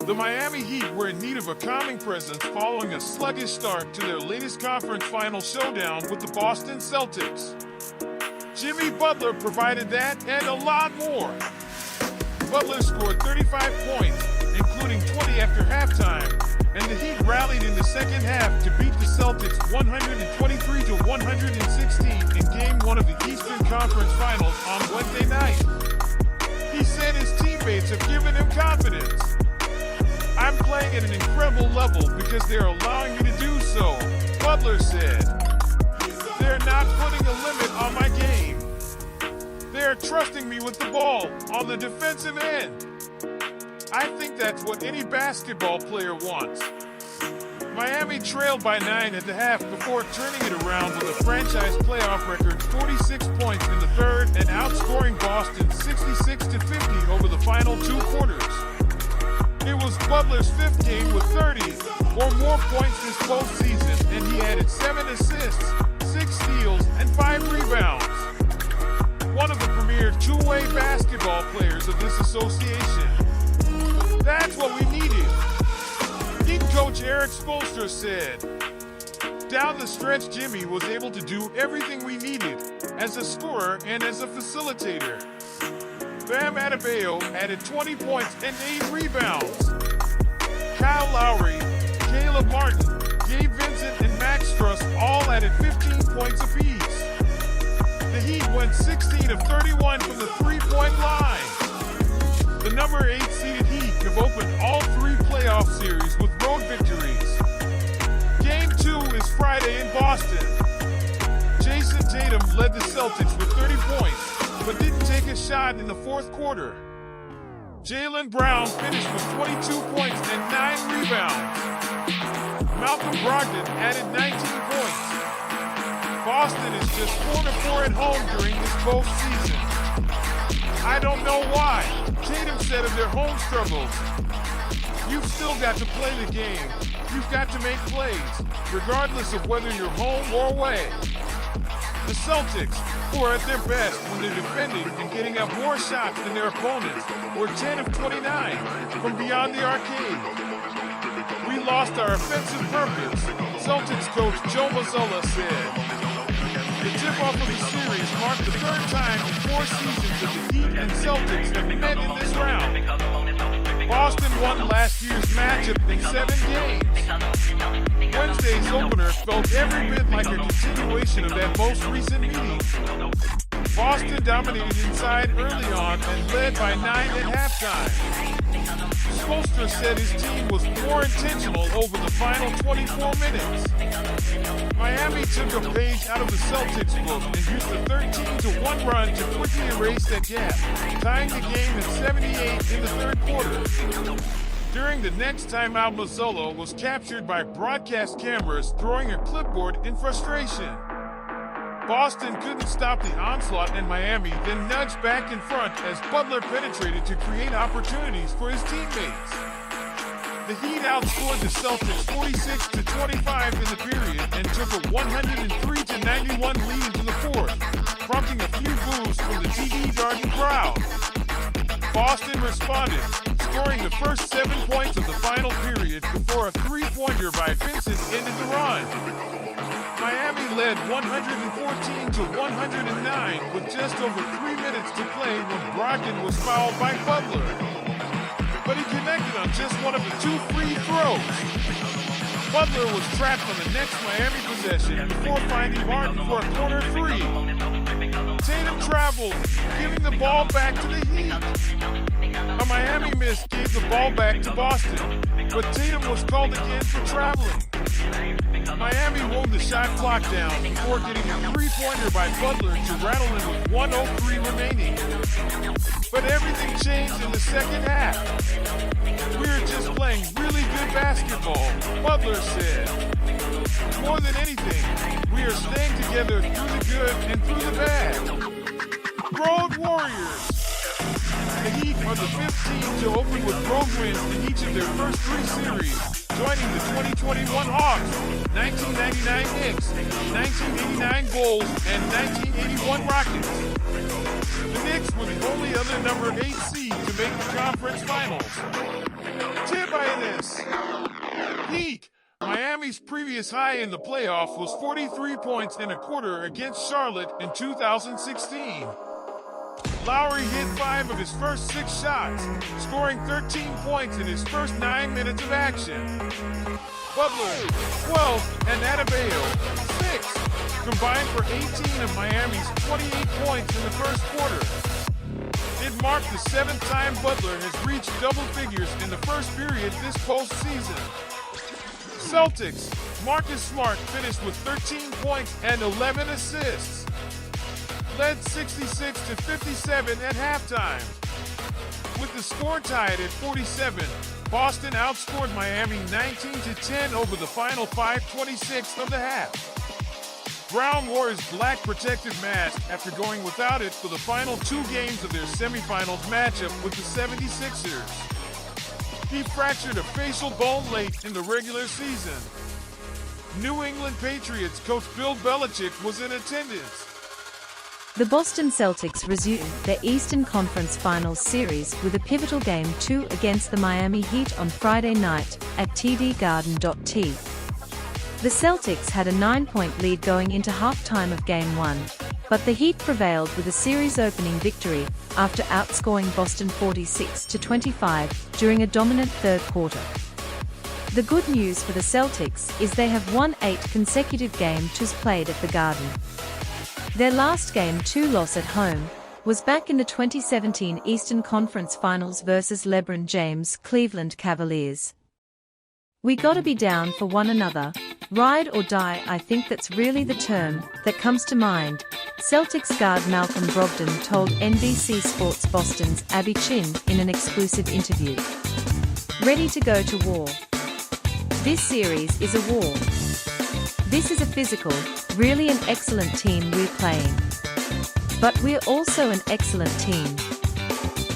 The Miami Heat were in need of a calming presence following a sluggish start to their latest conference final showdown with the Boston Celtics. Jimmy Butler provided that and a lot more. Butler scored 35 points, including 20 after halftime, and the Heat rallied in the second half to beat the Celtics 123-116 in Game 1 of the Eastern Conference Finals on Wednesday night. He said his teammates have given him confidence. "I'm playing at an incredible level because they're allowing me to do so," Butler said. "They're not putting a limit on my game. They're trusting me with the ball on the defensive end. I think that's what any basketball player wants." Miami trailed by 9 at the half before turning it around with a franchise playoff record 46 points in the third and outscoring Boston 66-50 over the final 2 quarters. It was Butler's 5th game with 30 or more points this postseason, and he added 7 assists, 6 steals, and 5 rebounds. One of the premier two-way basketball players of this association. "That's what we needed," Heat coach Eric Spoelstra said. "Down the stretch, Jimmy was able to do everything we needed, as a scorer and as a facilitator. Bam Adebayo added 20 points and 8 rebounds. Kyle Lowry, Caleb Martin, Gabe Vincent, and Max Struss all added 15 points apiece. The Heat went 16 of 31 from the three-point line. The number 8 seeded Heat have opened all 3 playoff series with road victories. Game 2 is Friday in Boston. Jason Tatum led the Celtics with 30 points, but didn't take a shot in the 4th quarter. Jaylen Brown finished with 22 points and 9 rebounds. Malcolm Brogdon added 19 points. Boston is just 4-4 at home during this postseason. "I don't know why," Tatum said of their home struggles. "You've still got to play the game. You've got to make plays, regardless of whether you're home or away." The Celtics, who are at their best when they're defending and getting up more shots than their opponents, were 10 of 29 from beyond the arcade. "We lost our offensive purpose," Celtics coach Joe Mazzulla said. The tip-off of the series marked the 3rd time in 4 seasons that the Heat and Celtics have met in this round. Boston won last year's matchup in 7 games. Wednesday's opener felt every bit like a continuation of that most recent meeting. Boston dominated inside early on and led by 9 at halftime. Spoelstra said his team was more intentional over the final 24 minutes. Miami took a page out of the Celtics book and used a 13-1 run to quickly erase that gap, tying the game at 78 in the 3rd quarter. During the next timeout, Mazzulla was captured by broadcast cameras throwing a clipboard in frustration. Boston couldn't stop the onslaught, and Miami then nudged back in front as Butler penetrated to create opportunities for his teammates. The Heat outscored the Celtics 46-25 in the period and took a 103-91 lead into the 4th, prompting a few boos from the TD Garden crowd. Boston responded, scoring the first 7 points of the final period before a 3-pointer by Vincent ended the run. Miami led 114-109 with just over 3 minutes to play when Brogdon was fouled by Butler. But he connected on just one of the 2 free throws. Butler was trapped on the next Miami possession before finding Martin for a corner 3. Tatum traveled, giving the ball back to the Heat. A Miami miss gave the ball back to Boston, but Tatum was called again for traveling. Miami wore the shot clock down before getting a 3-pointer by Butler to rattle him with 1:03 remaining. But everything changed in the second half. "We're just playing really good basketball," Butler said. "More than anything, we are staying together through the good and through the bad." Road Warriors. The Heat are the 5th team to open with road wins in each of their first 3 series, joining the 2021 Hawks, 1999 Knicks, 1989 Bulls, and 1981 Rockets. The Knicks were the only other number 8 seed to make the conference finals. Tip by this. Heat. Miami's previous high in the playoff was 43 points in a quarter against Charlotte in 2016. Lowry hit 5 of his first 6 shots, scoring 13 points in his first 9 minutes of action. Butler, 12, and Adebayo, 6, combined for 18 of Miami's 28 points in the first quarter. It marked the 7th time Butler has reached double figures in the first period this postseason. Celtics, Marcus Smart finished with 13 points and 11 assists. Led 66-57 at halftime. With the score tied at 47, Boston outscored Miami 19-10 over the final 5:26 of the half. Brown wore his black protective mask after going without it for the final 2 games of their semifinals matchup with the 76ers. He fractured a facial bone late in the regular season. New England Patriots coach Bill Belichick was in attendance. The Boston Celtics resumed their Eastern Conference Finals series with a pivotal Game 2 against the Miami Heat on Friday night at TD Garden.T. The Celtics had a 9-point lead going into halftime of Game 1, but the Heat prevailed with a series-opening victory after outscoring Boston 46-25 during a dominant third quarter. The good news for the Celtics is they have won 8 consecutive Game 2s played at the Garden. Their last Game 2 loss at home was back in the 2017 Eastern Conference Finals versus LeBron James' Cleveland Cavaliers. We gotta be down for one another, ride or die. I think that's really the term that comes to mind, Celtics guard Malcolm Brogdon told NBC Sports Boston's Abby Chin in an exclusive interview. Ready to go to war. This series is a war. This is a physical, really an excellent team we're playing. But we're also an excellent team.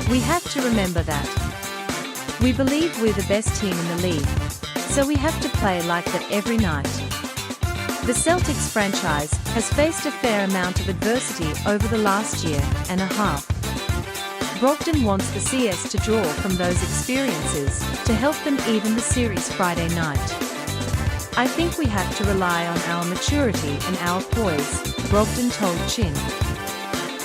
We have to remember that. We believe we're the best team in the league, so we have to play like that every night. The Celtics franchise has faced a fair amount of adversity over the last year and a half. Brogdon wants the CS to draw from those experiences to help them even the series Friday night. I think we have to rely on our maturity and our poise, Brogdon told Chin.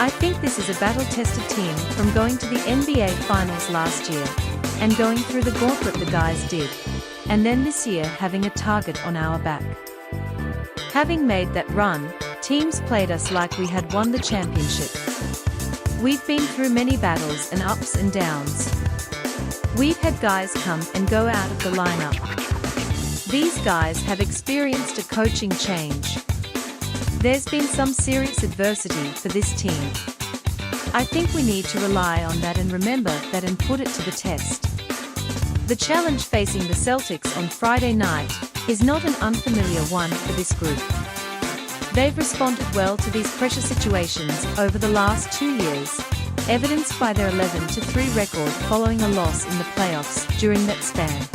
I think this is a battle-tested team from going to the NBA Finals last year and going through the gauntlet the guys did, and then this year having a target on our back. Having made that run, teams played us like we had won the championship. We've been through many battles and ups and downs. We've had guys come and go out of the lineup. These guys have experienced a coaching change. There's been some serious adversity for this team. I think we need to rely on that and remember that and put it to the test. The challenge facing the Celtics on Friday night is not an unfamiliar one for this group. They've responded well to these pressure situations over the last 2 years, evidenced by their 11-3 record following a loss in the playoffs during that span.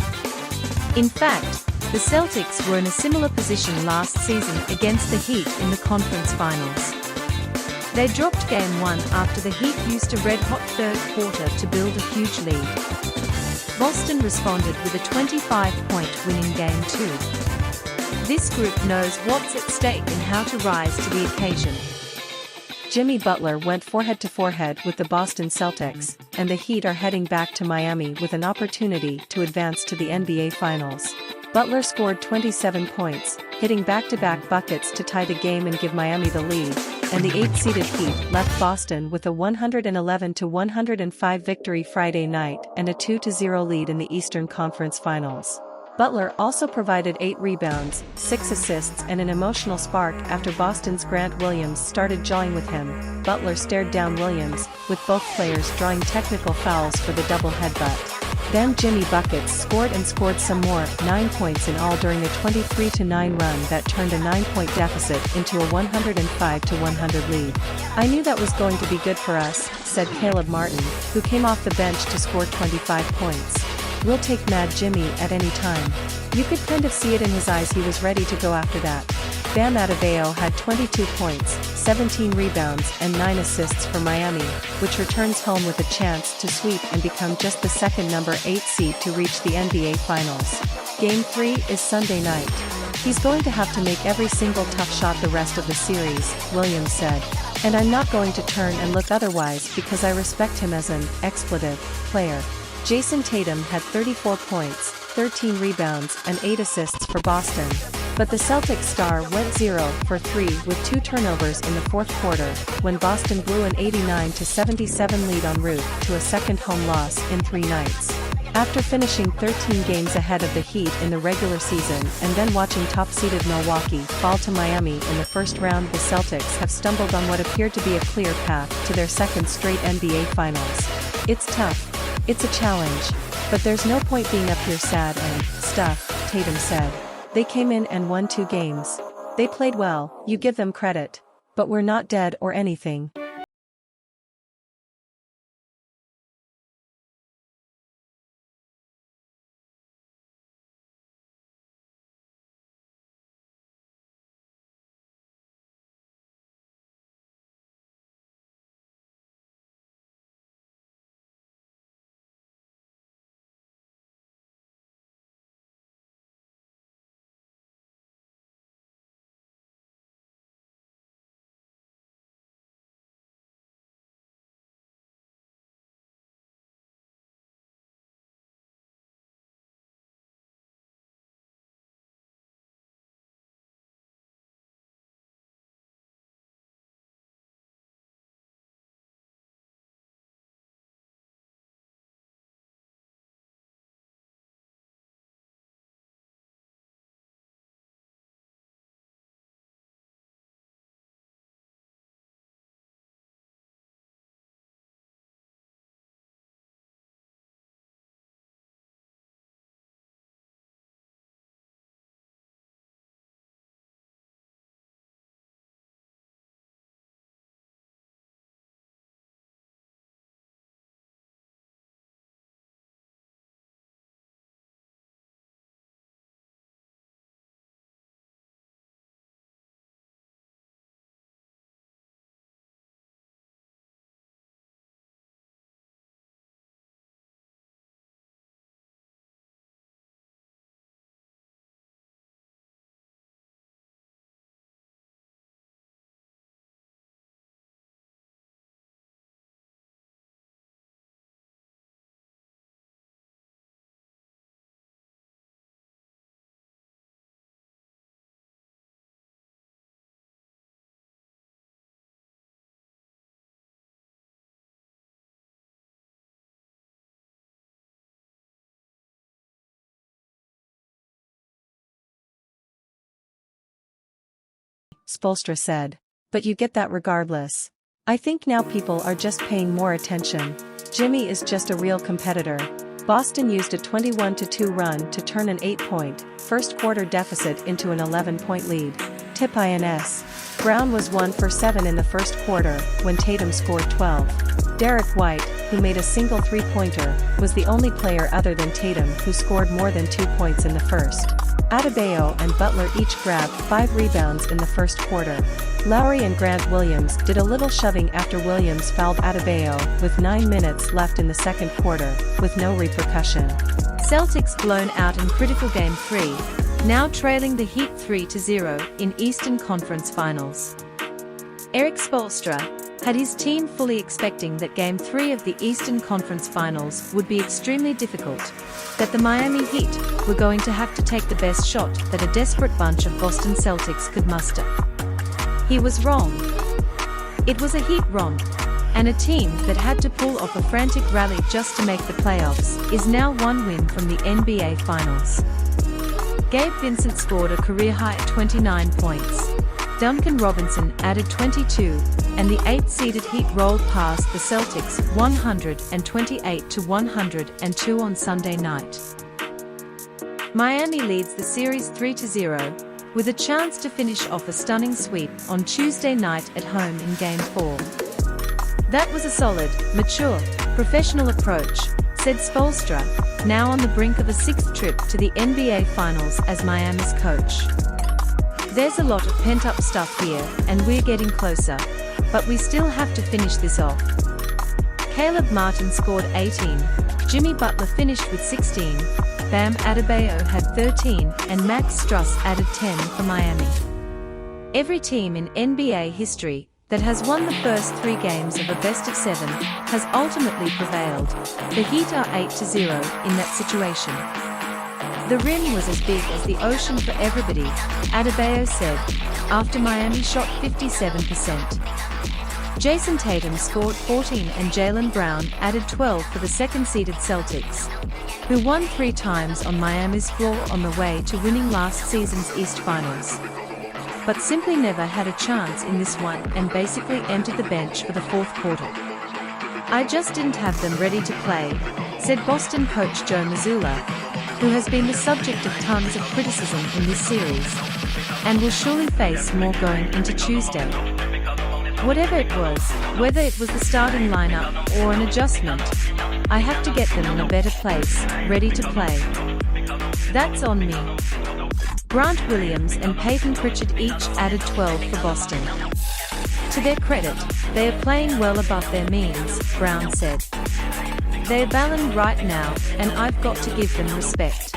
In fact, the Celtics were in a similar position last season against the Heat in the conference finals. They dropped Game 1 after the Heat used a red-hot third quarter to build a huge lead. Boston responded with a 25-point win in Game 2. This group knows what's at stake and how to rise to the occasion. Jimmy Butler went forehead-to-forehead with the Boston Celtics, and the Heat are heading back to Miami with an opportunity to advance to the NBA Finals. Butler scored 27 points, hitting back-to-back buckets to tie the game and give Miami the lead, and the 8-seeded Heat left Boston with a 111-105 victory Friday night and a 2-0 lead in the Eastern Conference Finals. Butler also provided 8 rebounds, 6 assists and an emotional spark after Boston's Grant Williams started jawing with him. Butler stared down Williams, with both players drawing technical fouls for the double headbutt. Then Jimmy Buckets scored some more, 9 points in all during a 23-9 run that turned a 9-point deficit into a 105-100 lead. I knew that was going to be good for us, said Caleb Martin, who came off the bench to score 25 points. We'll take Mad Jimmy at any time. You could kind of see it in his eyes, he was ready to go after that. Bam Adebayo had 22 points, 17 rebounds and 9 assists for Miami, which returns home with a chance to sweep and become just the second number 8 seed to reach the NBA Finals. Game 3 is Sunday night. He's going to have to make every single tough shot the rest of the series, Williams said. And I'm not going to turn and look otherwise because I respect him as an expletive player. Jason Tatum had 34 points, 13 rebounds and 8 assists for Boston. But the Celtics star went 0 for 3 with 2 turnovers in the fourth quarter, when Boston blew an 89-77 lead en route to a second home loss in 3 nights. After finishing 13 games ahead of the Heat in the regular season and then watching top-seeded Milwaukee fall to Miami in the first round, the Celtics have stumbled on what appeared to be a clear path to their second straight NBA Finals. It's tough. It's a challenge. But there's no point being up here sad and stuff, Tatum said. They came in and won 2 games. They played well, you give them credit. But we're not dead or anything. Spoelstra said. But you get that regardless. I think now people are just paying more attention. Jimmy is just a real competitor. Boston used a 21-2 run to turn an 8-point, first-quarter deficit into an 11-point lead. Tip INS. Brown was 1 for 7 in the first quarter, when Tatum scored 12. Derek White, who made a single three-pointer, was the only player other than Tatum who scored more than 2 points in the first. Adebayo and Butler each grabbed 5 rebounds in the first quarter. Lowry and Grant Williams did a little shoving after Williams fouled Adebayo with 9 minutes left in the second quarter, with no repercussion. Celtics blown out in critical Game 3, now trailing the Heat 3-0 in Eastern Conference Finals. Erik Spoelstra had his team fully expecting that Game 3 of the Eastern Conference Finals would be extremely difficult, that the Miami Heat were going to have to take the best shot that a desperate bunch of Boston Celtics could muster. He was wrong. It was a Heat romp, and a team that had to pull off a frantic rally just to make the playoffs is now 1 win from the NBA Finals. Gabe Vincent scored a career-high 29 points. Duncan Robinson added 22, and the 8-seeded Heat rolled past the Celtics 128-102 on Sunday night. Miami leads the series 3-0, with a chance to finish off a stunning sweep on Tuesday night at home in Game 4. That was a solid, mature, professional approach, said Spoelstra, now on the brink of a 6th trip to the NBA Finals as Miami's coach. There's a lot of pent-up stuff here, and we're getting closer. But we still have to finish this off. Caleb Martin scored 18, Jimmy Butler finished with 16, Bam Adebayo had 13, and Max Struss added 10 for Miami. Every team in NBA history that has won the first 3 games of a best-of-7 has ultimately prevailed. The Heat are 8-0 in that situation. The rim was as big as the ocean for everybody, Adebayo said, after Miami shot 57%. Jason Tatum scored 14 and Jaylen Brown added 12 for the second-seeded Celtics, who won 3 times on Miami's floor on the way to winning last season's East Finals, but simply never had a chance in this one and basically entered the bench for the fourth quarter. I just didn't have them ready to play, said Boston coach Joe Mazzulla, who has been the subject of tons of criticism in this series, and will surely face more going into Tuesday. Whatever it was, whether it was the starting lineup or an adjustment, I have to get them in a better place, ready to play. That's on me. Grant Williams and Peyton Pritchard each added 12 for Boston. To their credit, they are playing well above their means, Brown said. They're balling right now, and I've got to give them respect.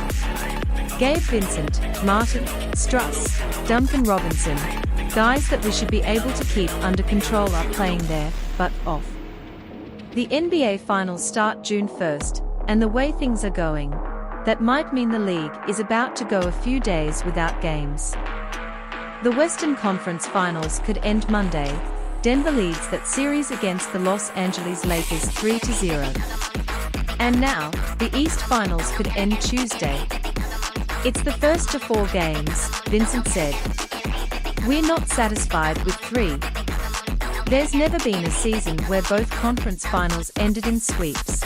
Gabe Vincent, Martin, Struss, Duncan Robinson, guys that we should be able to keep under control are playing their butt off. The NBA Finals start June 1st, and the way things are going, that might mean the league is about to go a few days without games. The Western Conference Finals could end Monday. Denver leads that series against the Los Angeles Lakers 3-0. And now, the East Finals could end Tuesday. It's the first to 4 games, Vincent said. We're not satisfied with 3. There's never been a season where both conference finals ended in sweeps.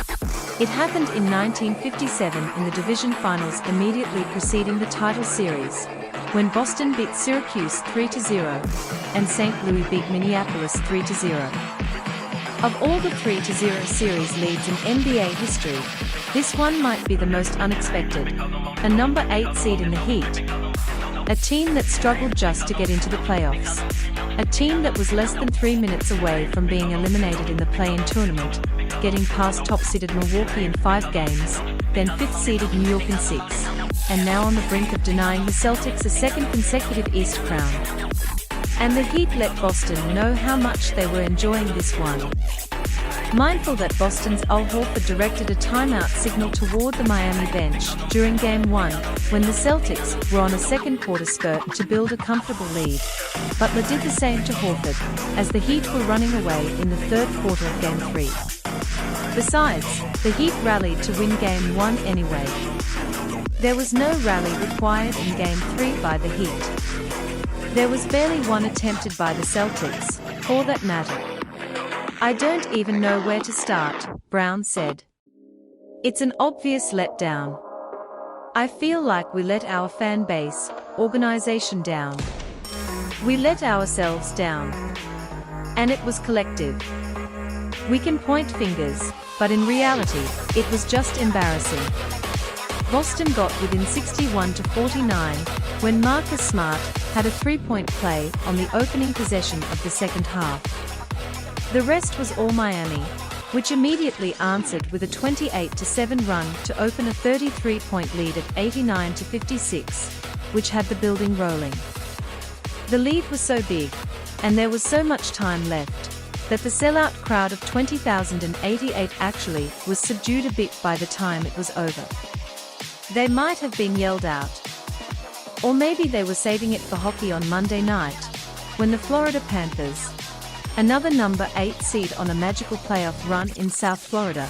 It happened in 1957 in the division finals immediately preceding the title series, when Boston beat Syracuse 3-0, and St. Louis beat Minneapolis 3-0. Of all the 3-0 series leads in NBA history, this one might be the most unexpected. A number 8 seed in the Heat, a team that struggled just to get into the playoffs, a team that was less than 3 minutes away from being eliminated in the play-in tournament, getting past top-seeded Milwaukee in 5 games, then 5th-seeded New York in 6, and now on the brink of denying the Celtics a second consecutive East crown. And the Heat let Boston know how much they were enjoying this one. Mindful that Boston's Al Horford directed a timeout signal toward the Miami bench during Game 1, when the Celtics were on a second-quarter spurt to build a comfortable lead. Butler did the same to Horford, as the Heat were running away in the third quarter of Game 3. Besides, the Heat rallied to win Game 1 anyway. There was no rally required in Game 3 by the Heat. There was barely one attempted by the Celtics, for that matter. I don't even know where to start, Brown said. It's an obvious letdown. I feel like we let our fan base, organization down. We let ourselves down. And it was collective. We can point fingers, but in reality, it was just embarrassing. Boston got within 61-49, when Marcus Smart had a 3-point play on the opening possession of the second half. The rest was all Miami, which immediately answered with a 28-7 run to open a 33-point lead at 89-56, which had the building rolling. The lead was so big, and there was so much time left, that the sellout crowd of 20,088 actually was subdued a bit by the time it was over. They might have been yelled out. Or maybe they were saving it for hockey on Monday night, when the Florida Panthers, another number 8 seed on a magical playoff run in South Florida,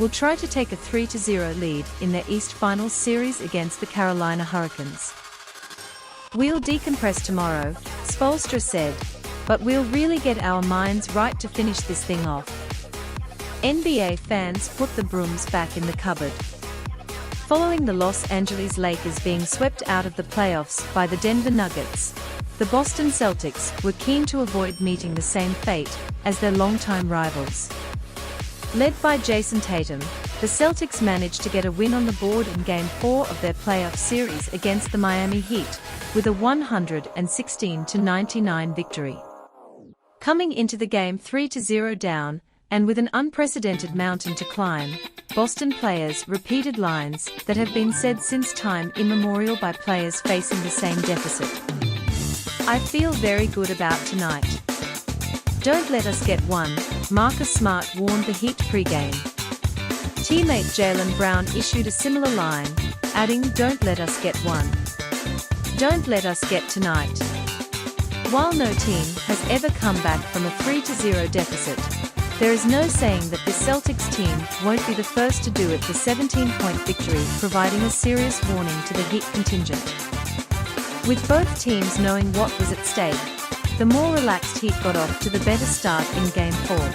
will try to take a 3-0 lead in their East Finals series against the Carolina Hurricanes. We'll decompress tomorrow, Spoelstra said, but we'll really get our minds right to finish this thing off. NBA fans put the brooms back in the cupboard. Following the Los Angeles Lakers being swept out of the playoffs by the Denver Nuggets, the Boston Celtics were keen to avoid meeting the same fate as their longtime rivals. Led by Jason Tatum, the Celtics managed to get a win on the board in Game 4 of their playoff series against the Miami Heat, with a 116-99 victory. Coming into the game 3-0 down, and with an unprecedented mountain to climb, Boston players repeated lines that have been said since time immemorial by players facing the same deficit. I feel very good about tonight. Don't let us get one, Marcus Smart warned the Heat pre-game. Teammate Jaylen Brown issued a similar line, adding, "Don't let us get one. Don't let us get tonight." While no team has ever come back from a 3-0 deficit, there is no saying that this Celtics team won't be the first to do it. The 17-point victory providing a serious warning to the Heat contingent. With both teams knowing what was at stake, the more relaxed Heat got off to the better start in Game 4.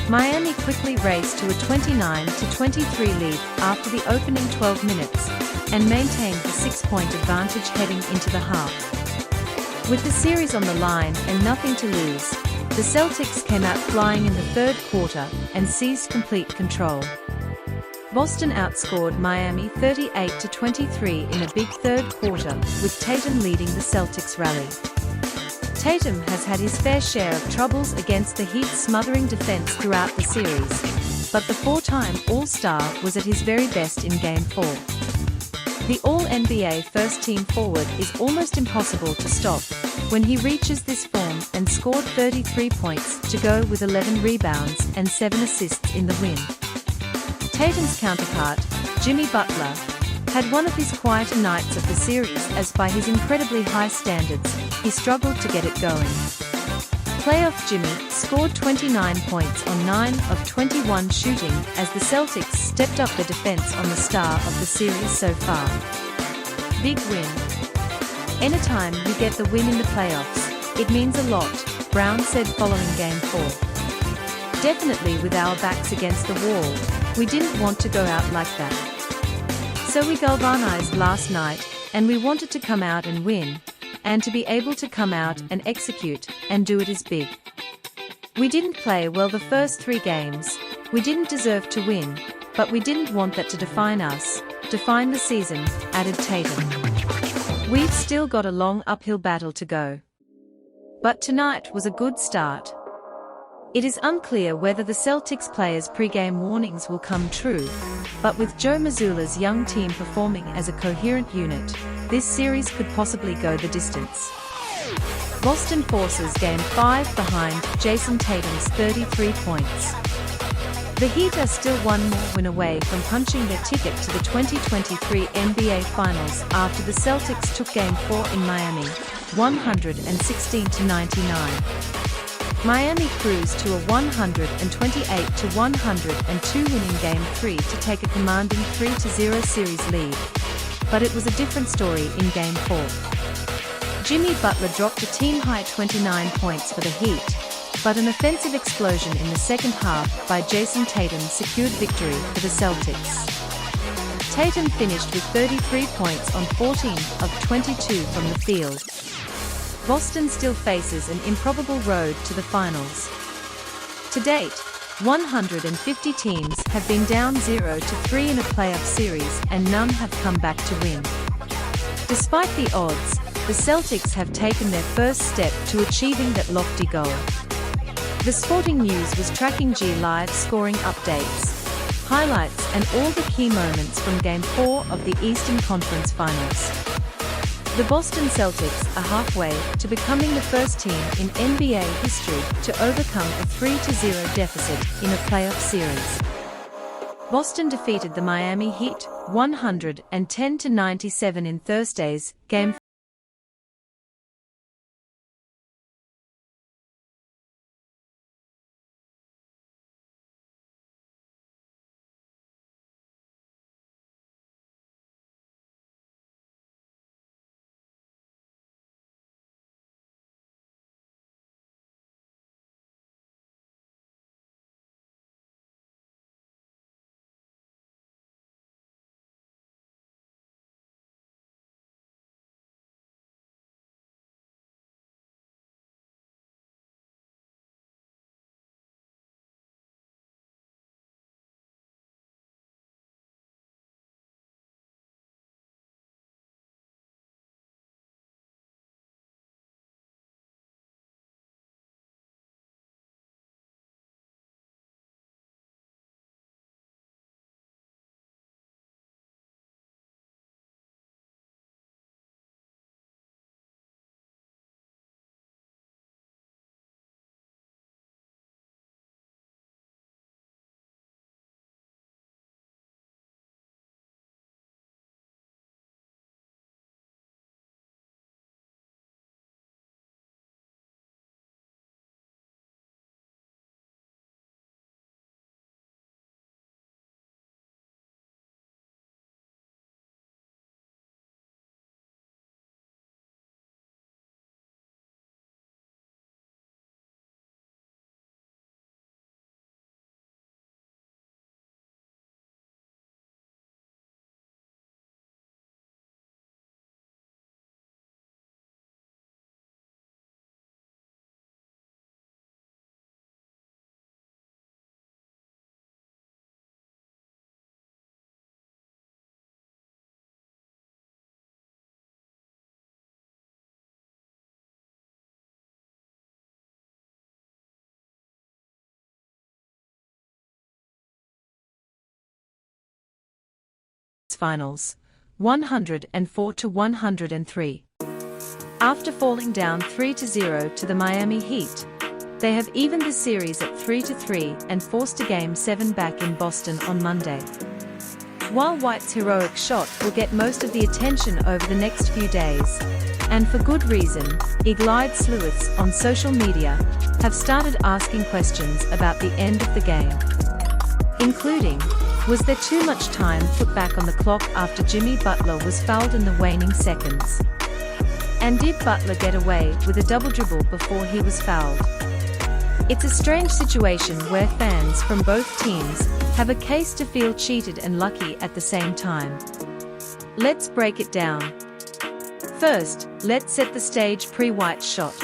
Miami quickly raced to a 29-23 lead after the opening 12 minutes, and maintained the 6-point advantage heading into the half. With the series on the line and nothing to lose, the Celtics came out flying in the third quarter and seized complete control. Boston outscored Miami 38-23 in a big third quarter, with Tatum leading the Celtics rally. Tatum has had his fair share of troubles against the Heat's smothering defense throughout the series, but the four-time All-Star was at his very best in Game 4. The All-NBA first-team forward is almost impossible to stop when he reaches this form, and scored 33 points to go with 11 rebounds and 7 assists in the win. Tatum's counterpart, Jimmy Butler, had one of his quieter nights of the series as by his incredibly high standards, he struggled to get it going. Playoff Jimmy scored 29 points on 9 of 21 shooting as the Celtics stepped up their defense on the star of the series so far. Big win. Anytime you get the win in the playoffs, it means a lot, Brown said following Game 4. Definitely with our backs against the wall, we didn't want to go out like that. So we galvanized last night, and we wanted to come out and win, and to be able to come out and execute, and do it is big. We didn't play well the first 3 games, we didn't deserve to win, but we didn't want that to define us, define the season, added Tatum. We've still got a long uphill battle to go. But tonight was a good start. It is unclear whether the Celtics players' pre-game warnings will come true, but with Joe Mazzulla's young team performing as a coherent unit, this series could possibly go the distance. Boston forces Game 5 behind Jason Tatum's 33 points. The Heat are still one more win away from punching their ticket to the 2023 NBA Finals after the Celtics took Game 4 in Miami, 116-99. Miami cruised to a 128-102 win in Game 3 to take a commanding 3-0 series lead. But it was a different story in Game 4. Jimmy Butler dropped a team-high 29 points for the Heat, but an offensive explosion in the second half by Jason Tatum secured victory for the Celtics. Tatum finished with 33 points on 14 of 22 from the field. Boston still faces an improbable road to the finals. To date, 150 teams have been down 0-3 in a playoff series and none have come back to win. Despite the odds, the Celtics have taken their first step to achieving that lofty goal. The Sporting News was tracking G Live scoring updates, highlights and all the key moments from Game 4 of the Eastern Conference Finals. The Boston Celtics are halfway to becoming the first team in NBA history to overcome a 3-0 deficit in a playoff series. Boston defeated the Miami Heat 110-97 in Thursday's Game Finals, 104-103. After falling down 3-0 to the Miami Heat, they have evened the series at 3-3 and forced a Game 7 back in Boston on Monday. While White's heroic shot will get most of the attention over the next few days, and for good reason, eagle-eyed sleuths on social media have started asking questions about the end of the game, including, was there too much time put back on the clock after Jimmy Butler was fouled in the waning seconds? And did Butler get away with a double dribble before he was fouled? It's a strange situation where fans from both teams have a case to feel cheated and lucky at the same time. Let's break it down. First, let's set the stage pre-White's shot.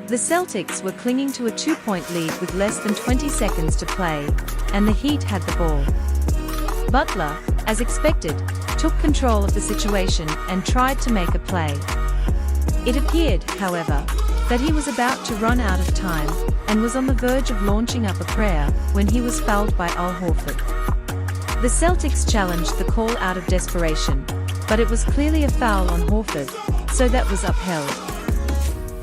The Celtics were clinging to a 2-point lead with less than 20 seconds to play, and the Heat had the ball. Butler, as expected, took control of the situation and tried to make a play. It appeared, however, that he was about to run out of time, and was on the verge of launching up a prayer when he was fouled by Al Horford. The Celtics challenged the call out of desperation, but it was clearly a foul on Horford, so that was upheld.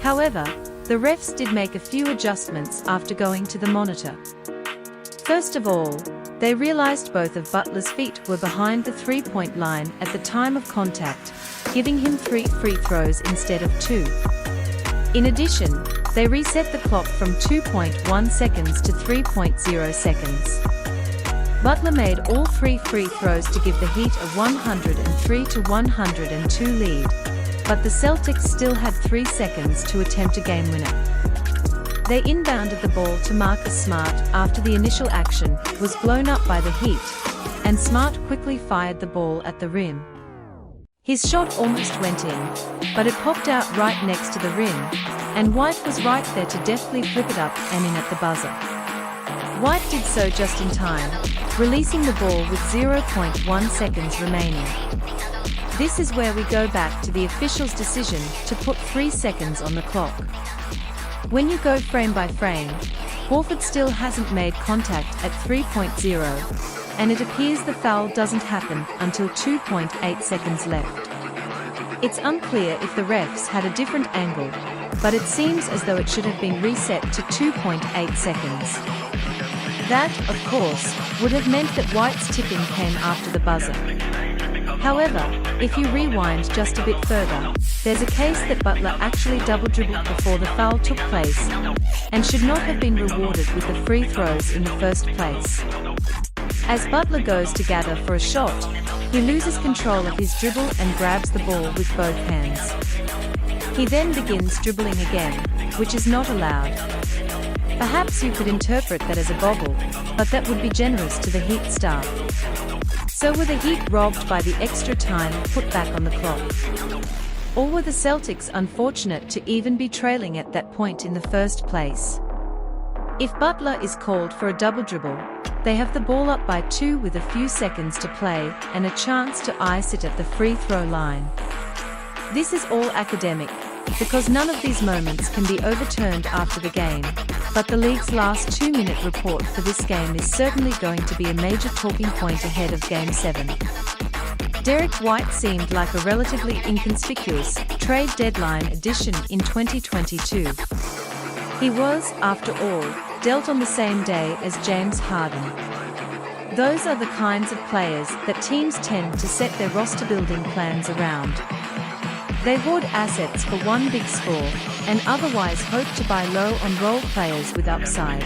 However, the refs did make a few adjustments after going to the monitor. First of all, they realized both of Butler's feet were behind the three-point line at the time of contact, giving him 3 free throws instead of 2. In addition, they reset the clock from 2.1 seconds to 3.0 seconds. Butler made all 3 free throws to give the Heat a 103-102 lead, but the Celtics still had 3 seconds to attempt a game winner. They inbounded the ball to Marcus Smart after the initial action was blown up by the Heat, and Smart quickly fired the ball at the rim. His shot almost went in, but it popped out right next to the rim, and White was right there to deftly flip it up and in at the buzzer. White did so just in time, releasing the ball with 0.1 seconds remaining. This is where we go back to the official's decision to put 3 seconds on the clock. When you go frame by frame, Horford still hasn't made contact at 3.0, and it appears the foul doesn't happen until 2.8 seconds left. It's unclear if the refs had a different angle, but it seems as though it should have been reset to 2.8 seconds. That, of course, would have meant that White's tipping came after the buzzer. However, if you rewind just a bit further, there's a case that Butler actually double-dribbled before the foul took place, and should not have been rewarded with the free throws in the first place. As Butler goes to gather for a shot, he loses control of his dribble and grabs the ball with both hands. He then begins dribbling again, which is not allowed. Perhaps you could interpret that as a gobble, but that would be generous to the Heat staff. So were the Heat robbed by the extra time put back on the clock? Or were the Celtics unfortunate to even be trailing at that point in the first place? If Butler is called for a double dribble, they have the ball up by 2 with a few seconds to play and a chance to ice it at the free throw line. This is all academic, because none of these moments can be overturned after the game, but the league's last 2-minute report for this game is certainly going to be a major talking point ahead of Game 7. Derek White seemed like a relatively inconspicuous trade deadline addition in 2022. He was, after all, dealt on the same day as James Harden. Those are the kinds of players that teams tend to set their roster-building plans around. They hoard assets for one big score, and otherwise hope to buy low on role players with upside.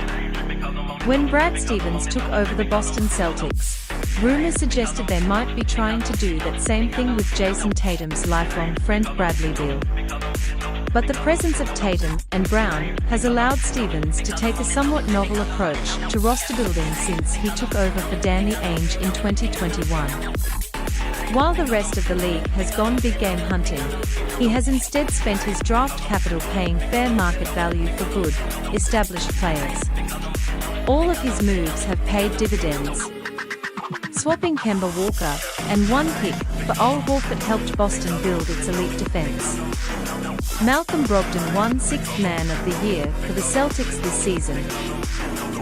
When Brad Stevens took over the Boston Celtics, rumors suggested they might be trying to do that same thing with Jason Tatum's lifelong friend Bradley Beal. But the presence of Tatum and Brown has allowed Stevens to take a somewhat novel approach to roster building since he took over for Danny Ainge in 2021. While the rest of the league has gone big game hunting, he has instead spent his draft capital paying fair market value for good, established players. All of his moves have paid dividends. Swapping Kemba Walker and 1 pick for Al Horford helped Boston build its elite defense. Malcolm Brogdon won 6th Man of the Year for the Celtics this season.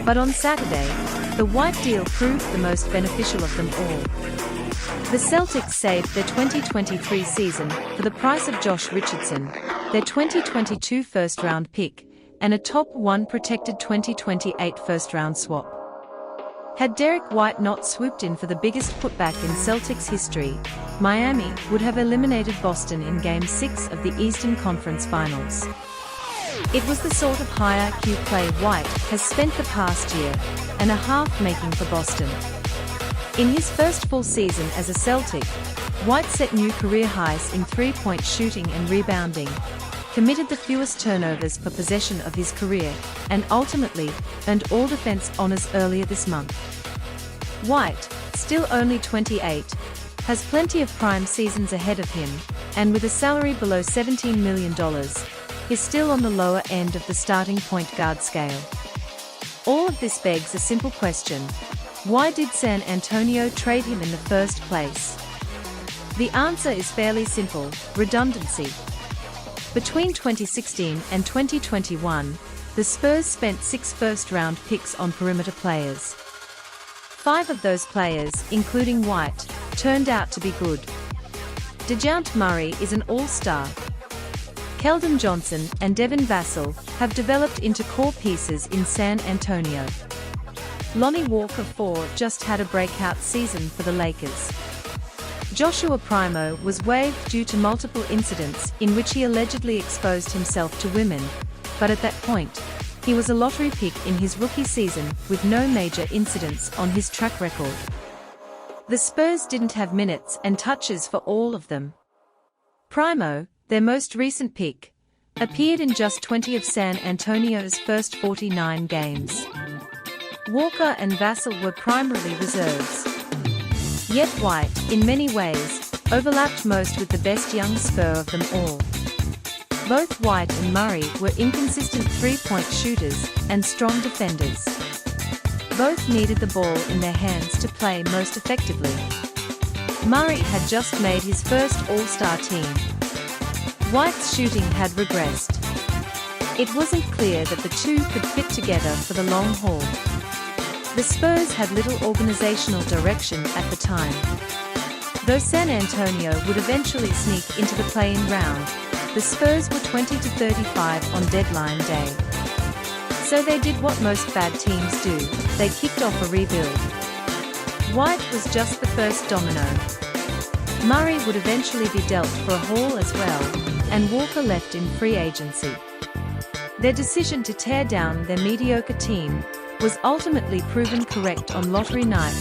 But on Saturday, the White deal proved the most beneficial of them all. The Celtics saved their 2023 season for the price of Josh Richardson, their 2022 first-round pick, and a top 1 protected 2028 first-round swap. Had Derek White not swooped in for the biggest putback in Celtics history, Miami would have eliminated Boston in Game 6 of the Eastern Conference Finals. It was the sort of high IQ play White has spent the past year and a half making for Boston. In his first full season as a Celtic, White set new career highs in three-point shooting and rebounding, committed the fewest turnovers per possession of his career, and ultimately earned All-Defense honors earlier this month. White, still only 28, has plenty of prime seasons ahead of him, and with a salary below $17 million, is still on the lower end of the starting point guard scale. All of this begs a simple question: why did San Antonio trade him in the first place? The answer is fairly simple: redundancy. Between 2016 and 2021, the Spurs spent 6 first-round picks on perimeter players. 5 of those players, including White, turned out to be good. DeJounte Murray is an all-star. Keldon Johnson and Devin Vassell have developed into core pieces in San Antonio. Lonnie Walker IV just had a breakout season for the Lakers. Joshua Primo was waived due to multiple incidents in which he allegedly exposed himself to women, but at that point, he was a lottery pick in his rookie season with no major incidents on his track record. The Spurs didn't have minutes and touches for all of them. Primo, their most recent pick, appeared in just 20 of San Antonio's first 49 games. Walker and Vassell were primarily reserves. Yet White, in many ways, overlapped most with the best young Spur of them all. Both White and Murray were inconsistent three-point shooters and strong defenders. Both needed the ball in their hands to play most effectively. Murray had just made his first All-Star team. White's shooting had regressed. It wasn't clear that the two could fit together for the long haul. The Spurs had little organizational direction at the time. Though San Antonio would eventually sneak into the play-in round, the Spurs were 20-35 on deadline day. So they did what most bad teams do: they kicked off a rebuild. White was just the first domino. Murray would eventually be dealt for a haul as well, and Walker left in free agency. Their decision to tear down their mediocre team was ultimately proven correct on lottery night,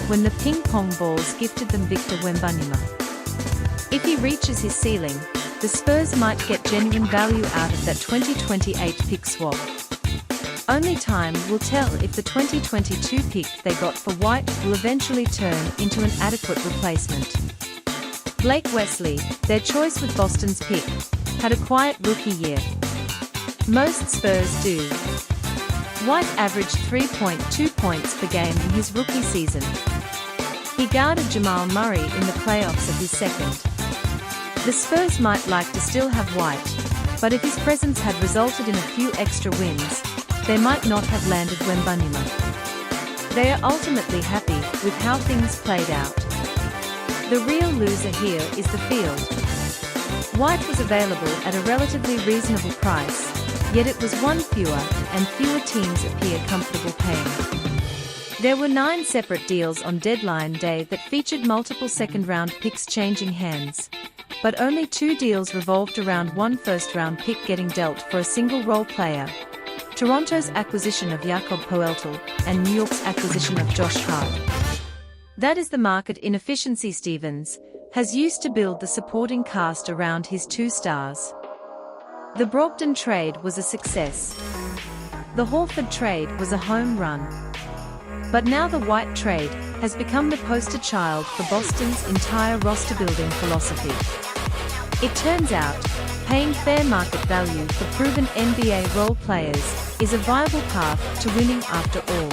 when the ping-pong balls gifted them Victor Wembanyama. If he reaches his ceiling, the Spurs might get genuine value out of that 2028 pick swap. Only time will tell if the 2022 pick they got for White will eventually turn into an adequate replacement. Blake Wesley, their choice with Boston's pick, had a quiet rookie year. Most Spurs do. White averaged 3.2 points per game in his rookie season. He guarded Jamal Murray in the playoffs of his second. The Spurs might like to still have White, but if his presence had resulted in a few extra wins, they might not have landed Wembanyama. They are ultimately happy with how things played out. The real loser here is the field. White was available at a relatively reasonable price, yet it was one fewer, and fewer teams appear comfortable paying. There were 9 separate deals on deadline day that featured multiple second-round picks changing hands, but only 2 deals revolved around one first-round pick getting dealt for a single role player: Toronto's acquisition of Jakob Poeltl and New York's acquisition of Josh Hart. That is the market inefficiency Stevens has used to build the supporting cast around his 2 stars. The Brogdon trade was a success. The Horford trade was a home run. But now the White trade has become the poster child for Boston's entire roster-building philosophy. It turns out, paying fair market value for proven NBA role players is a viable path to winning after all.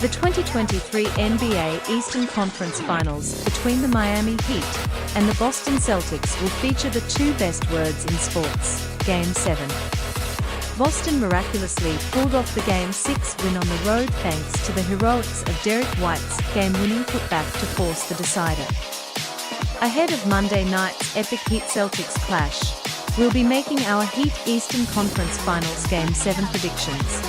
The 2023 NBA Eastern Conference Finals between the Miami Heat and the Boston Celtics will feature the 2 best words in sports: Game 7. Boston miraculously pulled off the Game 6 win on the road thanks to the heroics of Derek White's game-winning putback to force the decider. Ahead of Monday night's epic Heat Celtics clash, we'll be making our Heat Eastern Conference Finals Game 7 predictions.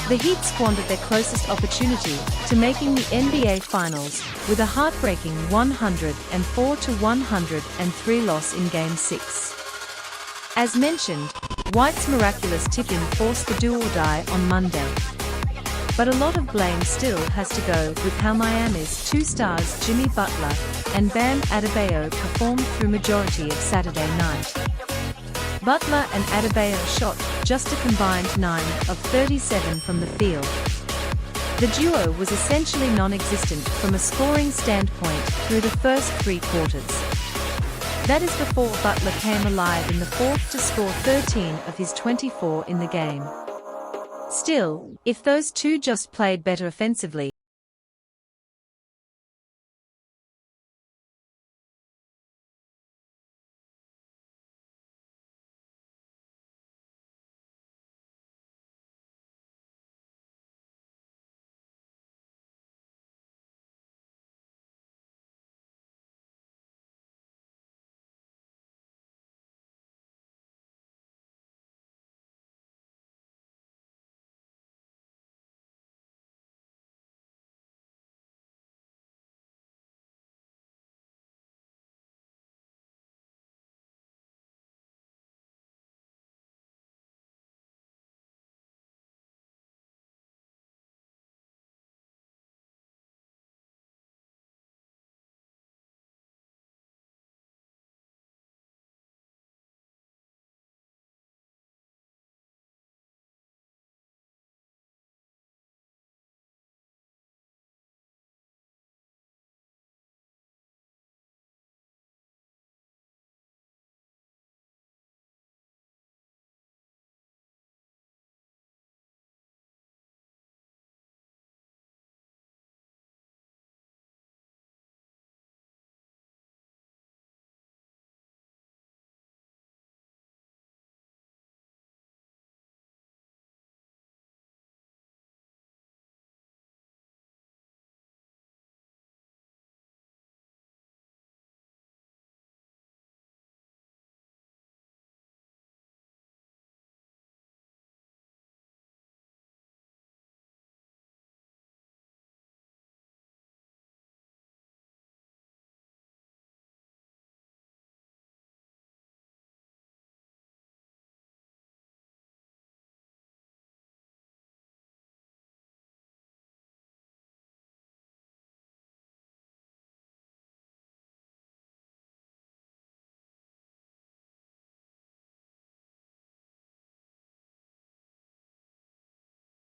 The Heat squandered their closest opportunity to making the NBA Finals with a heartbreaking 104-103 loss in Game 6. As mentioned, White's miraculous tip-in forced the do-or-die on Monday. But a lot of blame still has to go with how Miami's two stars Jimmy Butler and Bam Adebayo performed through majority of Saturday night. Butler and Adebayo shot just a combined 9 of 37 from the field. The duo was essentially non-existent from a scoring standpoint through the first 3 quarters. That is before Butler came alive in the fourth to score 13 of his 24 in the game. Still, if those two just played better offensively,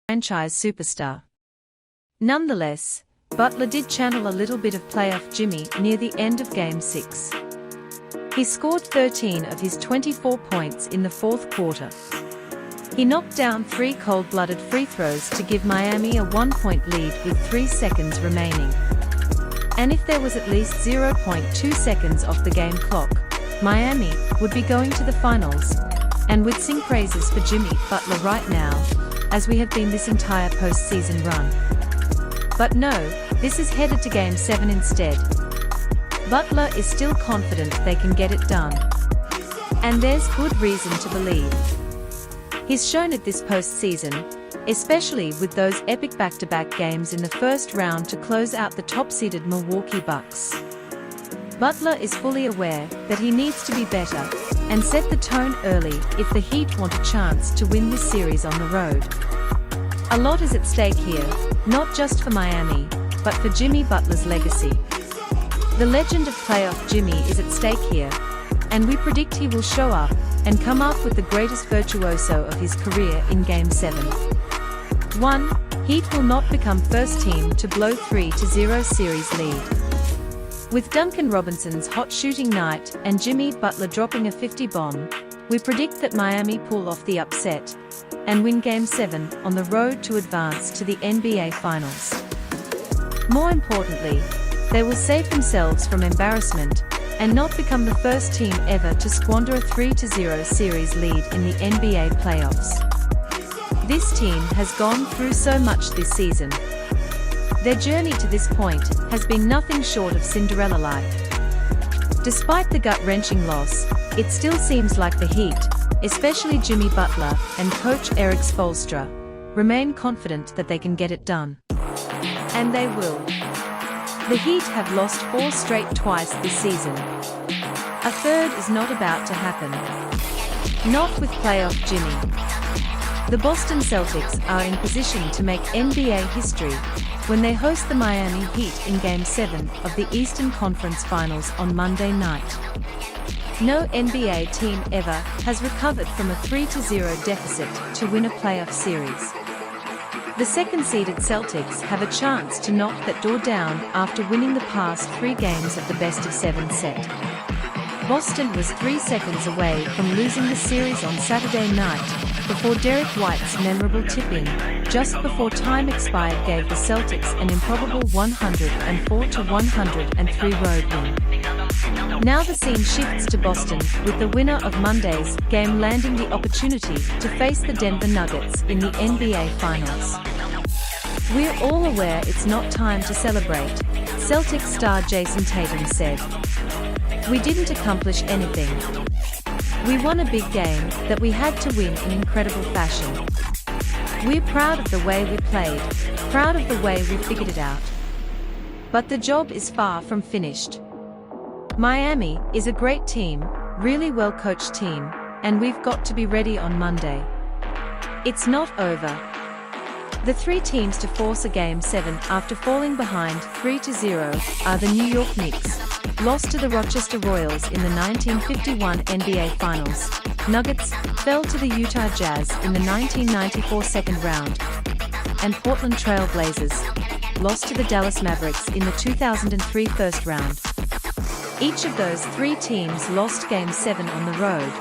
franchise superstar. Nonetheless, Butler did channel a little bit of playoff Jimmy near the end of Game 6. He scored 13 of his 24 points in the fourth quarter. He knocked down 3 cold-blooded free throws to give Miami a 1-point lead with 3 seconds remaining. And if there was at least 0.2 seconds off the game clock, Miami would be going to the finals. And we'd sing praises for Jimmy Butler right now, as we have been this entire postseason run. But no, this is headed to Game 7 instead. Butler is still confident they can get it done. And there's good reason to believe. He's shown it this postseason, especially with those epic back-to-back games in the first round to close out the top-seeded Milwaukee Bucks. Butler is fully aware that he needs to be better and set the tone early if the Heat want a chance to win this series on the road. A lot is at stake here, not just for Miami, but for Jimmy Butler's legacy. The legend of playoff Jimmy is at stake here, and we predict he will show up and come up with the greatest virtuoso of his career in Game 7. 1. Heat will not become first team to blow 3-0 series lead. With Duncan Robinson's hot shooting night and Jimmy Butler dropping a 50 bomb, we predict that Miami pull off the upset and win Game 7 on the road to advance to the NBA Finals. More importantly, they will save themselves from embarrassment and not become the first team ever to squander a 3-0 series lead in the NBA playoffs. This team has gone through so much this season. Their journey to this point has been nothing short of Cinderella-like. Despite the gut-wrenching loss, it still seems like the Heat, especially Jimmy Butler and coach Eric Spoelstra, remain confident that they can get it done. And they will. The Heat have lost 4 straight twice this season. A third is not about to happen. Not with playoff Jimmy. The Boston Celtics are in position to make NBA history when they host the Miami Heat in Game 7 of the Eastern Conference Finals on Monday night. No NBA team ever has recovered from a 3-0 deficit to win a playoff series. The second-seeded Celtics have a chance to knock that door down after winning the past 3 games of the best-of-7 set. Boston was 3 seconds away from losing the series on Saturday night, before Derek White's memorable tip-in, just before time expired, gave the Celtics an improbable 104-103 road win. Now the scene shifts to Boston, with the winner of Monday's game landing the opportunity to face the Denver Nuggets in the NBA Finals. We're all aware it's not time to celebrate, Celtics star Jason Tatum said. We didn't accomplish anything. We won a big game that we had to win in incredible fashion. We're proud of the way we played, proud of the way we figured it out. But the job is far from finished. Miami is a great team, really well-coached team, and we've got to be ready on Monday. It's not over. The 3 teams to force a Game 7 after falling behind 3-0 are the New York Knicks, lost to the Rochester Royals in the 1951 NBA Finals. Nuggets fell to the Utah Jazz in the 1994 second round. And Portland Trail Blazers lost to the Dallas Mavericks in the 2003 first round. Each of those 3 teams lost Game 7 on the road.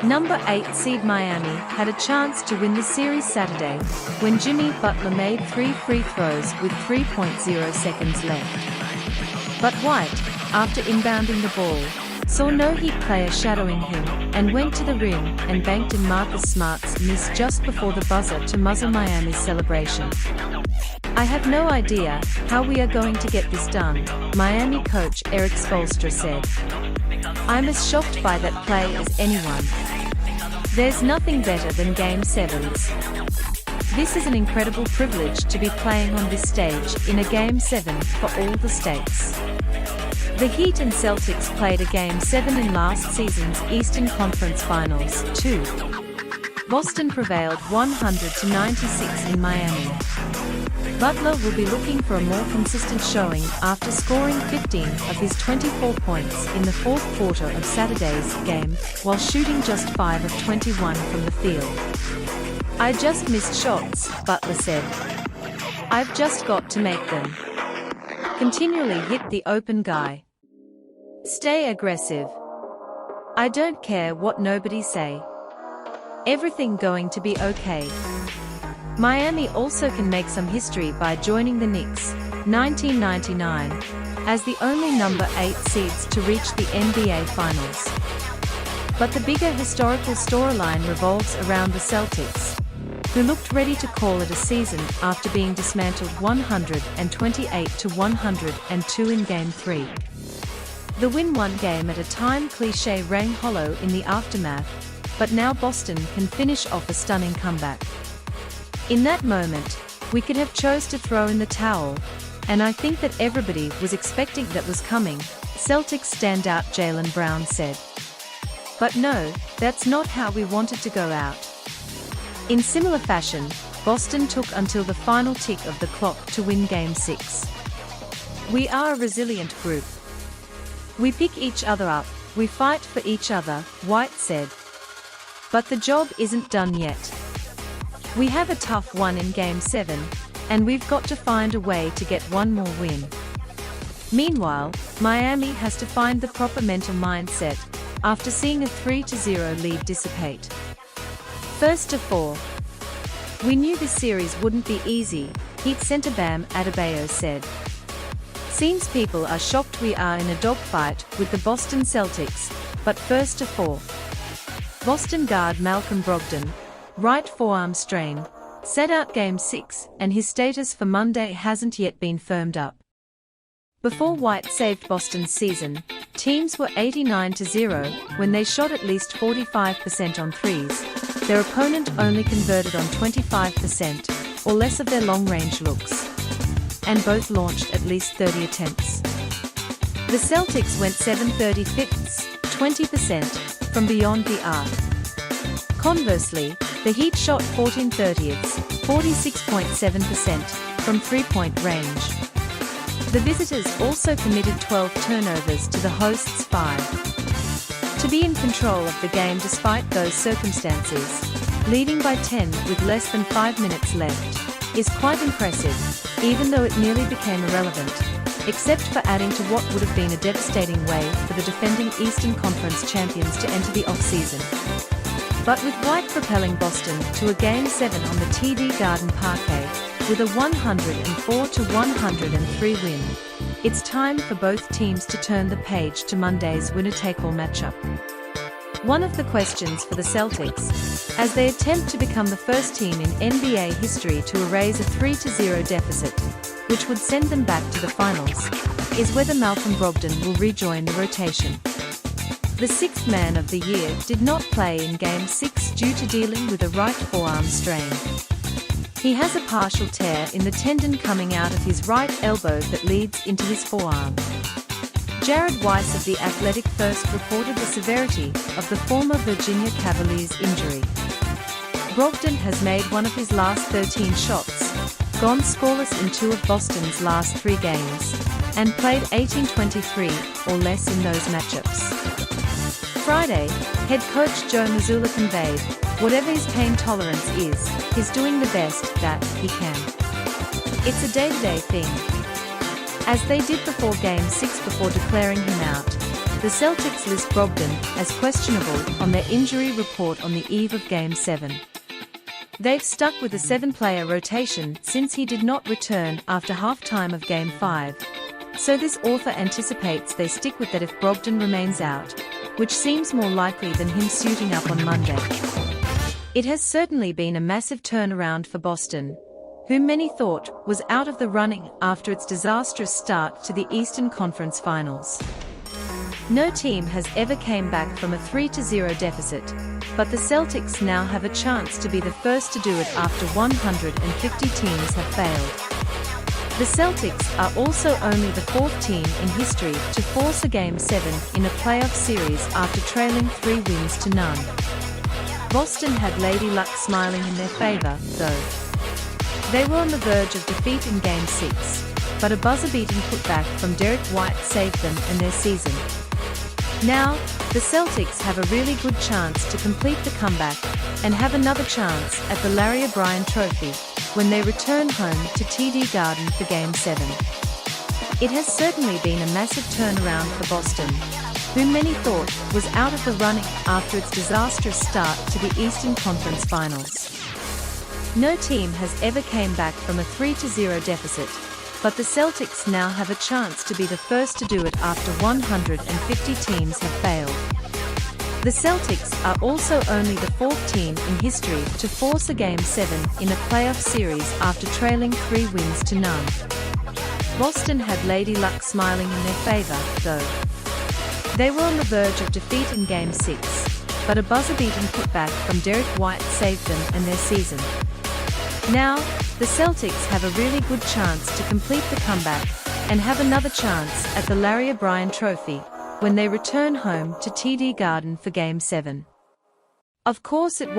Number 8 seed Miami had a chance to win the series Saturday, when Jimmy Butler made 3 free throws with 3.0 seconds left. But White, after inbounding the ball, saw no Heat player shadowing him, and went to the rim and banked in Marcus Smart's miss just before the buzzer to muzzle Miami's celebration. I have no idea how we are going to get this done, Miami coach Eric Spoelstra said. I'm as shocked by that play as anyone. There's nothing better than Game 7s. This is an incredible privilege to be playing on this stage in a Game 7 for all the stakes. The Heat and Celtics played a Game 7 in last season's Eastern Conference Finals, too. Boston prevailed 100-96 in Miami. Butler will be looking for a more consistent showing after scoring 15 of his 24 points in the fourth quarter of Saturday's game, while shooting just 5 of 21 from the field. I just missed shots, Butler said. I've just got to make them. Continually hit the open guy. Stay aggressive. I don't care what nobody say. Everything going to be okay. Miami also can make some history by joining the Knicks, 1999, as the only number 8 seeds to reach the NBA Finals. But the bigger historical storyline revolves around the Celtics, who looked ready to call it a season after being dismantled 128-102 in Game 3. The win one game at a time cliché rang hollow in the aftermath, but now Boston can finish off a stunning comeback. In that moment, we could have chose to throw in the towel, and I think that everybody was expecting that was coming, Celtics standout Jaylen Brown said. But no, that's not how we wanted to go out. In similar fashion, Boston took until the final tick of the clock to win Game 6. We are a resilient group. We pick each other up, we fight for each other, White said. But the job isn't done yet. We have a tough one in Game 7, and we've got to find a way to get one more win. Meanwhile, Miami has to find the proper mental mindset after seeing a 3-0 lead dissipate. First of all, we knew this series wouldn't be easy, Heat center Bam Adebayo said. Seems people are shocked we are in a dogfight with the Boston Celtics, but first to fall. Boston guard Malcolm Brogdon, right forearm strain, sat out Game 6 and his status for Monday hasn't yet been firmed up. Before White saved Boston's season, teams were 89-0 when they shot at least 45% on threes. Their opponent only converted on 25% or less of their long-range looks, and both launched at least 30 attempts. The Celtics went 7/35, 20% from beyond the arc. Conversely, the Heat shot 14/30, 46.7% from three-point range. The visitors also committed 12 turnovers to the hosts' 5. To be in control of the game despite those circumstances, leading by 10 with less than 5 minutes left, is quite impressive, even though it nearly became irrelevant, except for adding to what would have been a devastating way for the defending Eastern Conference champions to enter the off-season. But with White propelling Boston to a Game 7 on the TD Garden parquet, with a 104-103 win, it's time for both teams to turn the page to Monday's winner-take-all matchup. One of the questions for the Celtics, as they attempt to become the first team in NBA history to erase a 3-0 deficit, which would send them back to the finals, is whether Malcolm Brogdon will rejoin the rotation. The sixth man of the year did not play in Game 6 due to dealing with a right forearm strain. He has a partial tear in the tendon coming out of his right elbow that leads into his forearm. Jared Weiss of The Athletic first reported the severity of the former Virginia Cavaliers injury. Brogdon has made one of his last 13 shots, gone scoreless in 2 of Boston's last 3 games, and played 18-23 or less in those matchups. Friday, head coach Joe Mazzulla conveyed, whatever his pain tolerance is, he's doing the best that he can. It's a day-to-day thing. As they did before Game 6 before declaring him out, the Celtics list Brogdon as questionable on their injury report on the eve of Game 7. They've stuck with a 7-player rotation since he did not return after halftime of Game 5, so this author anticipates they stick with that if Brogdon remains out, which seems more likely than him suiting up on Monday. It has certainly been a massive turnaround for Boston, whom many thought was out of the running after its disastrous start to the Eastern Conference Finals. No team has ever came back from a 3-0 deficit, but the Celtics now have a chance to be the first to do it after 150 teams have failed. The Celtics are also only the 4th team in history to force a Game 7 in a playoff series after trailing 3 wins to none. Boston had Lady Luck smiling in their favor, though. They were on the verge of defeat in Game 6, but a buzzer-beating putback from Derek White saved them and their season. Now, the Celtics have a really good chance to complete the comeback and have another chance at the Larry O'Brien Trophy when they return home to TD Garden for Game 7. It has certainly been a massive turnaround for Boston, whom many thought was out of the running after its disastrous start to the Eastern Conference Finals. No team has ever came back from a 3-0 deficit, but the Celtics now have a chance to be the first to do it after 150 teams have failed. The Celtics are also only the 4th team in history to force a Game 7 in a playoff series after trailing 3 wins to none. Boston had Lady Luck smiling in their favor, though. They were on the verge of defeat in Game 6, but a buzzer-beating putback from Derek White saved them and their season. Now, the Celtics have a really good chance to complete the comeback and have another chance at the Larry O'Brien Trophy when they return home to TD Garden for Game 7. Of course it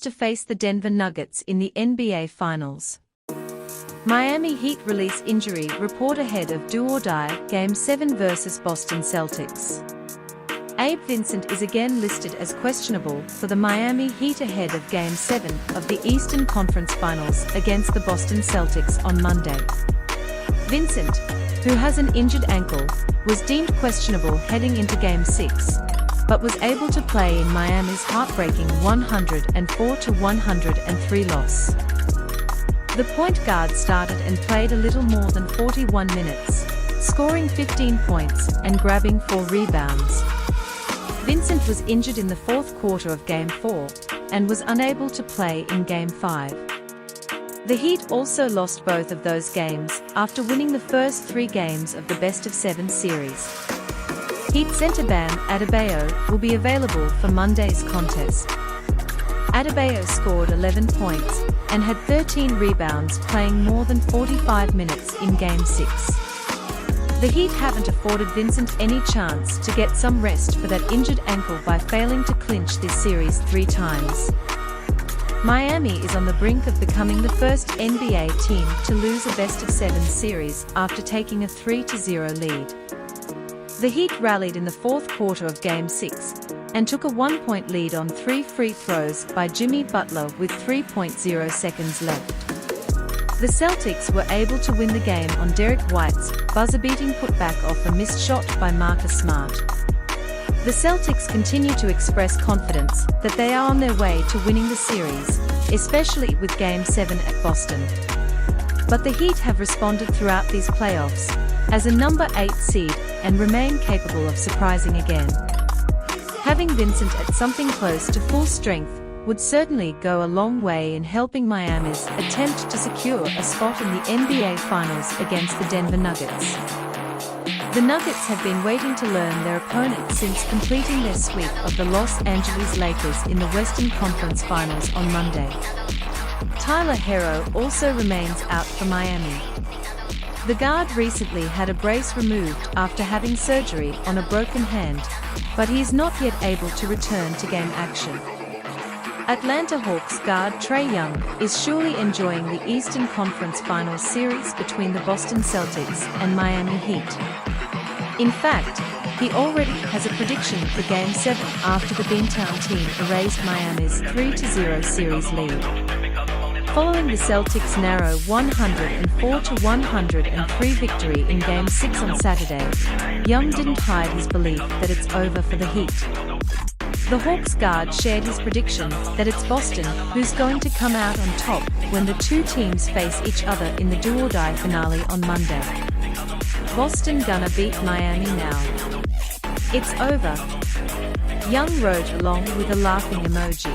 to face the Denver Nuggets in the NBA Finals. Miami Heat release injury report ahead of do-or-die Game 7 vs Boston Celtics. Abe Vincent is again listed as questionable for the Miami Heat ahead of Game 7 of the Eastern Conference Finals against the Boston Celtics on Monday. Vincent, who has an injured ankle, was deemed questionable heading into Game 6, but was able to play in Miami's heartbreaking 104-103 loss. The point guard started and played a little more than 41 minutes, scoring 15 points and grabbing 4 rebounds. Vincent was injured in the fourth quarter of Game 4 and was unable to play in Game 5. The Heat also lost both of those games after winning the first 3 games of the best-of-7 series. Heat center Bam Adebayo will be available for Monday's contest. Adebayo scored 11 points and had 13 rebounds playing more than 45 minutes in Game 6. The Heat haven't afforded Vincent any chance to get some rest for that injured ankle by failing to clinch this series 3 times. Miami is on the brink of becoming the first NBA team to lose a best-of-7 series after taking a 3-0 lead. The Heat rallied in the fourth quarter of Game 6 and took a 1-point lead on 3 free throws by Jimmy Butler with 3.0 seconds left. The Celtics were able to win the game on Derek White's buzzer-beating putback off a missed shot by Marcus Smart. The Celtics continue to express confidence that they are on their way to winning the series, especially with Game 7 at Boston. But the Heat have responded throughout these playoffs as a number 8 seed and remain capable of surprising again. Having Vincent at something close to full strength would certainly go a long way in helping Miami's attempt to secure a spot in the NBA Finals against the Denver Nuggets. The Nuggets have been waiting to learn their opponent since completing their sweep of the Los Angeles Lakers in the Western Conference Finals on Monday. Tyler Herro also remains out for Miami. The guard recently had a brace removed after having surgery on a broken hand, but he is not yet able to return to game action. Atlanta Hawks guard Trae Young is surely enjoying the Eastern Conference Finals series between the Boston Celtics and Miami Heat. In fact, he already has a prediction for Game 7 after the Beantown team erased Miami's 3-0 series lead. Following the Celtics' narrow 104-103 victory in Game 6 on Saturday, Young didn't hide his belief that it's over for the Heat. The Hawks guard shared his prediction that it's Boston who's going to come out on top when the two teams face each other in the do-or-die finale on Monday. Boston gonna beat Miami now. It's over. Young wrote along with a laughing emoji.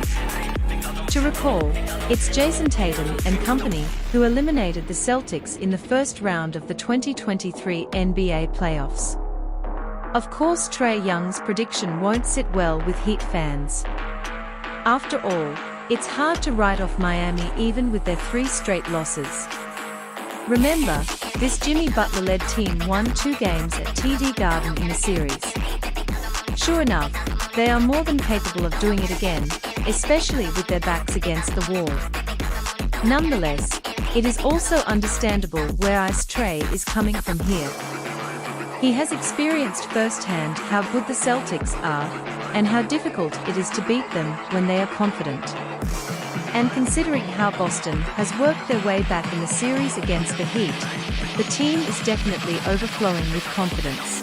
To recall, it's Jason Tatum and company who eliminated the Celtics in the first round of the 2023 NBA playoffs. Of course, Trae Young's prediction won't sit well with Heat fans. After all, it's hard to write off Miami even with their 3 straight losses. Remember, this Jimmy Butler-led team won 2 games at TD Garden in the series. Sure enough, they are more than capable of doing it again, especially with their backs against the wall. Nonetheless, it is also understandable where Trae is coming from here. He has experienced firsthand how good the Celtics are, and how difficult it is to beat them when they are confident. And considering how Boston has worked their way back in the series against the Heat, the team is definitely overflowing with confidence.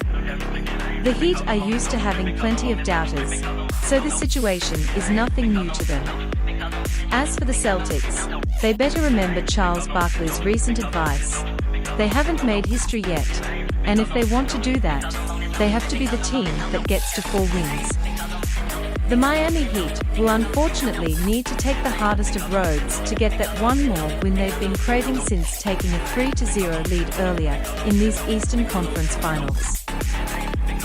The Heat are used to having plenty of doubters, so this situation is nothing new to them. As for the Celtics, they better remember Charles Barkley's recent advice. They haven't made history yet, and if they want to do that, they have to be the team that gets to 4 wins. The Miami Heat will unfortunately need to take the hardest of roads to get that one more win they've been craving since taking a 3-0 lead earlier in these Eastern Conference Finals.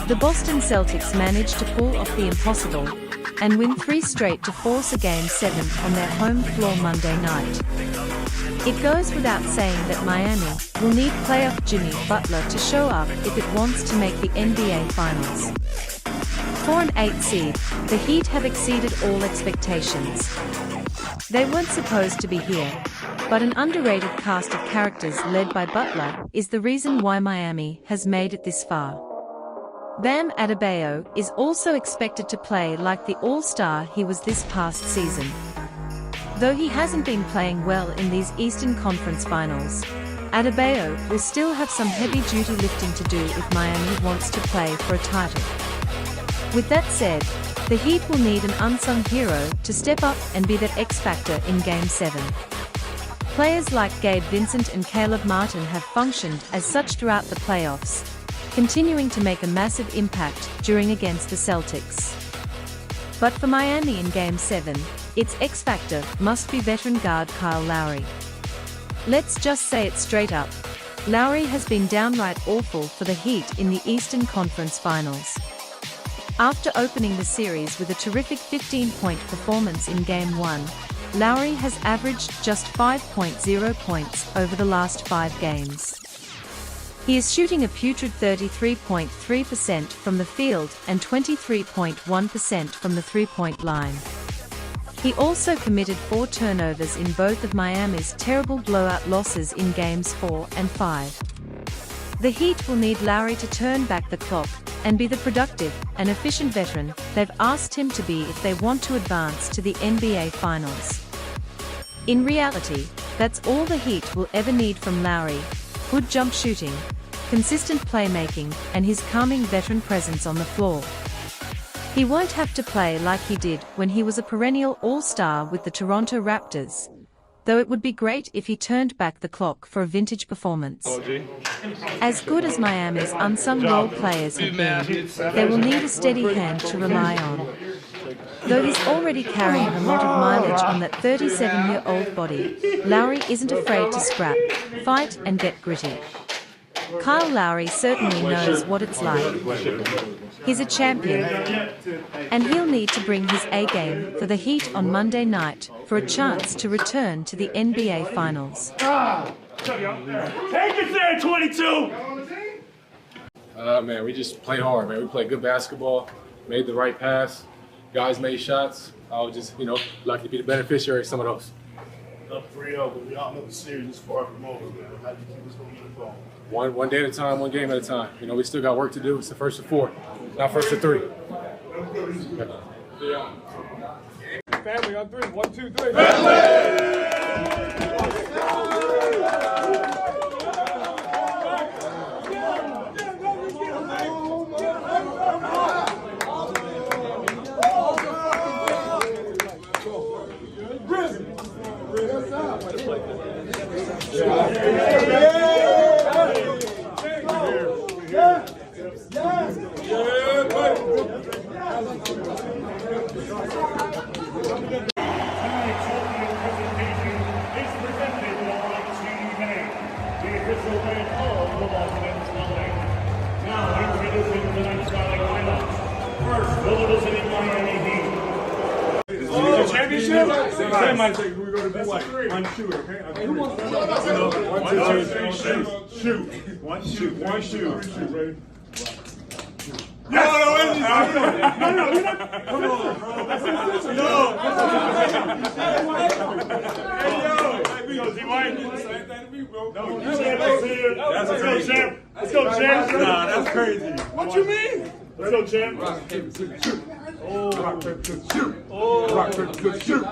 The Boston Celtics managed to pull off the impossible and win 3 straight to force a Game 7 on their home floor Monday night. It goes without saying that Miami will need playoff Jimmy Butler to show up if it wants to make the NBA Finals. For an 8 seed, the Heat have exceeded all expectations. They weren't supposed to be here, but an underrated cast of characters led by Butler is the reason why Miami has made it this far. Bam Adebayo is also expected to play like the all-star he was this past season. Though he hasn't been playing well in these Eastern Conference Finals, Adebayo will still have some heavy-duty lifting to do if Miami wants to play for a title. With that said, the Heat will need an unsung hero to step up and be that X-factor in Game 7. Players like Gabe Vincent and Caleb Martin have functioned as such throughout the playoffs, continuing to make a massive impact during against the Celtics. But for Miami in Game 7, its X-factor must be veteran guard Kyle Lowry. Let's just say it straight up, Lowry has been downright awful for the Heat in the Eastern Conference Finals. After opening the series with a terrific 15-point performance in Game 1, Lowry has averaged just 5.0 points over the last 5 games. He is shooting a putrid 33.3% from the field and 23.1% from the three-point line. He also committed 4 turnovers in both of Miami's terrible blowout losses in Games 4 and 5. The Heat will need Lowry to turn back the clock and be the productive and efficient veteran they've asked him to be if they want to advance to the NBA Finals. In reality, that's all the Heat will ever need from Lowry: good jump shooting, consistent playmaking, and his calming veteran presence on the floor. He won't have to play like he did when he was a perennial all-star with the Toronto Raptors, though it would be great if he turned back the clock for a vintage performance. As good as Miami's unsung role players have been, they will need a steady hand to rely on. Though he's already carrying a lot of mileage on that 37-year-old body, Lowry isn't afraid to scrap, fight, and get gritty. Kyle Lowry certainly knows what it's like. He's a champion, and he'll need to bring his A-game for the Heat on Monday night for a chance to return to the NBA Finals. Take it there, 22! Man, we just played hard, man. We played good basketball, made the right pass, guys made shots. I was just, lucky to be the beneficiary of some of those. Up 3-0, but we all know the series is far from over, man. How do you keep us moving the ball? One day at a time, one game at a time. We still got work to do. It's the first of 4, not first of 3. Family on 3. 1, 2, 3. Championship? Sam might say we're going to be like one shoot, okay? Shoot. One shoot. Ready? No, you're not. Come on, bro. Let's go, champ. Nah, that's crazy. What you mean? Let's go, champ. Rock, paper, scissors, shoot. Rock, paper, scissors, shoot. Rock, paper, scissors, shoot.